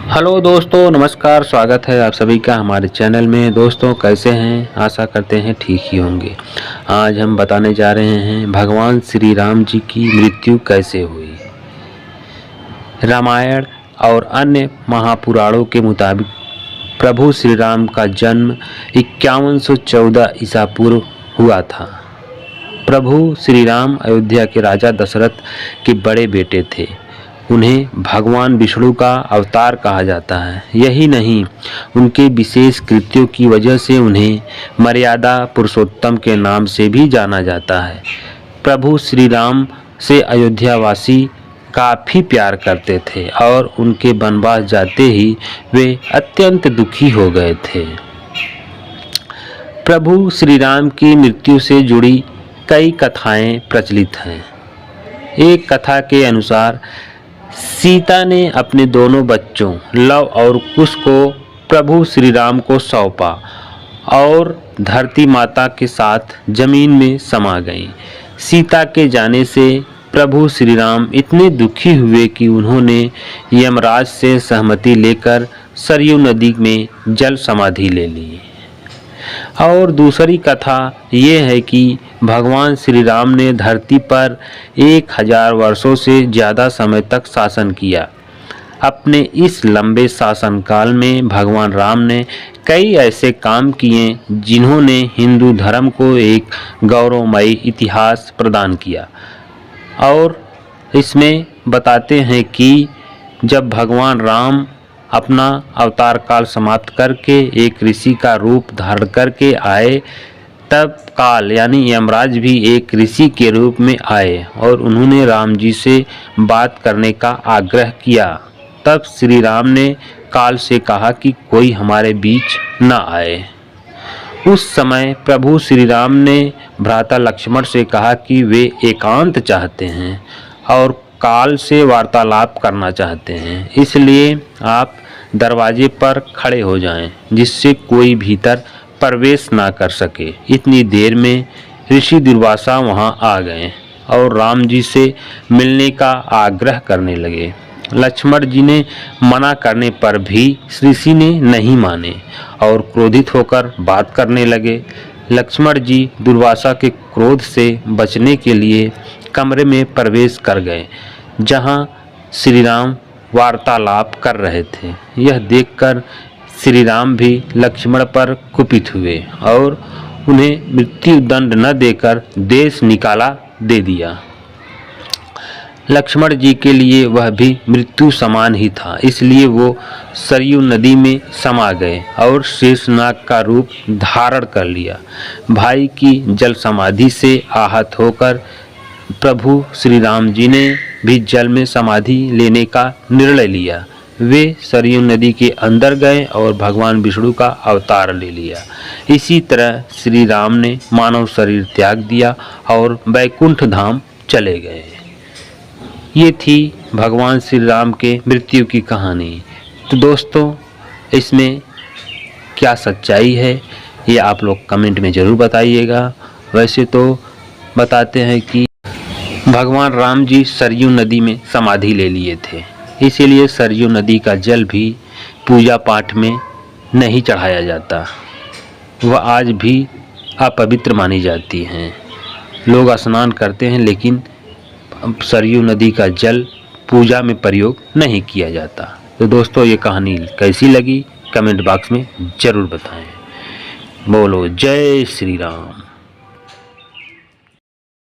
Hello दोस्तों, नमस्कार। स्वागत है आप सभी का हमारे चैनल में। दोस्तों कैसे हैं? आशा करते हैं ठीक ही होंगे। आज हम बताने जा रहे हैं भगवान श्री राम जी की मृत्यु कैसे हुई। रामायण और अन्य महापुराणों के मुताबिक प्रभु श्री राम का जन्म 5114 ईसा पूर्व हुआ था। प्रभु श्री राम अयोध्या के राजा दशरथ के बड़े बेटे थे। उन्हें भगवान विष्णु का अवतार कहा जाता है। यही नहीं, उनके विशेष कृत्यों की वजह से उन्हें मर्यादा पुरुषोत्तम के नाम से भी जाना जाता है। प्रभु श्री राम से अयोध्यावासी काफ़ी प्यार करते थे और उनके वनवास जाते ही वे अत्यंत दुखी हो गए थे। प्रभु श्री राम की मृत्यु से जुड़ी कई कथाएं प्रचलित हैं। एक कथा के अनुसार सीता ने अपने दोनों बच्चों लव और कुश को प्रभु श्री राम को सौंपा और धरती माता के साथ जमीन में समा गईं। सीता के जाने से प्रभु श्री राम इतने दुखी हुए कि उन्होंने यमराज से सहमति लेकर सरयू नदी में जल समाधि ले ली। और दूसरी कथा ये है कि भगवान श्री राम ने धरती पर 1000 वर्षों से ज़्यादा समय तक शासन किया। अपने इस लंबे शासनकाल में भगवान राम ने कई ऐसे काम किए जिन्होंने हिंदू धर्म को एक गौरवमयी इतिहास प्रदान किया। और इसमें बताते हैं कि जब भगवान राम अपना अवतार काल समाप्त करके एक ऋषि का रूप धारण करके आए, तब काल यानी यमराज भी एक ऋषि के रूप में आए और उन्होंने राम जी से बात करने का आग्रह किया। तब श्री राम ने काल से कहा कि कोई हमारे बीच न आए। उस समय प्रभु श्री राम ने भ्राता लक्ष्मण से कहा कि वे एकांत चाहते हैं और काल से वार्तालाप करना चाहते हैं, इसलिए आप दरवाजे पर खड़े हो जाएं, जिससे कोई भीतर प्रवेश ना कर सके। इतनी देर में ऋषि दुर्वासा वहां आ गए और राम जी से मिलने का आग्रह करने लगे। लक्ष्मण जी ने मना करने पर भी ऋषि ने नहीं माने और क्रोधित होकर बात करने लगे। लक्ष्मण जी दुर्वासा के क्रोध से बचने के लिए कमरे में प्रवेश कर गए, जहां श्री राम वार्तालाप कर रहे थे। यह देखकर श्री राम भी लक्ष्मण पर कुपित हुए और उन्हें मृत्यु दंड न देकर देश निकाला दे दिया। लक्ष्मण जी के लिए वह भी मृत्यु समान ही था, इसलिए वो सरयू नदी में समा गए और शेषनाग का रूप धारण कर लिया। भाई की जल समाधि से आहत होकर प्रभु श्री राम जी ने भी जल में समाधि लेने का निर्णय लिया। वे सरयू नदी के अंदर गए और भगवान विष्णु का अवतार ले लिया। इसी तरह श्री राम ने मानव शरीर त्याग दिया और वैकुंठ धाम चले गए। ये थी भगवान श्री राम के मृत्यु की कहानी। तो दोस्तों, इसमें क्या सच्चाई है ये आप लोग कमेंट में ज़रूर बताइएगा। वैसे तो बताते हैं कि भगवान राम जी सरयू नदी में समाधि ले लिए थे, इसीलिए सरयू नदी का जल भी पूजा पाठ में नहीं चढ़ाया जाता। वह आज भी अपवित्र मानी जाती हैं। लोग स्नान करते हैं, लेकिन सरयू नदी का जल पूजा में प्रयोग नहीं किया जाता। तो दोस्तों, ये कहानी कैसी लगी कमेंट बॉक्स में ज़रूर बताएं। बोलो जय श्री राम।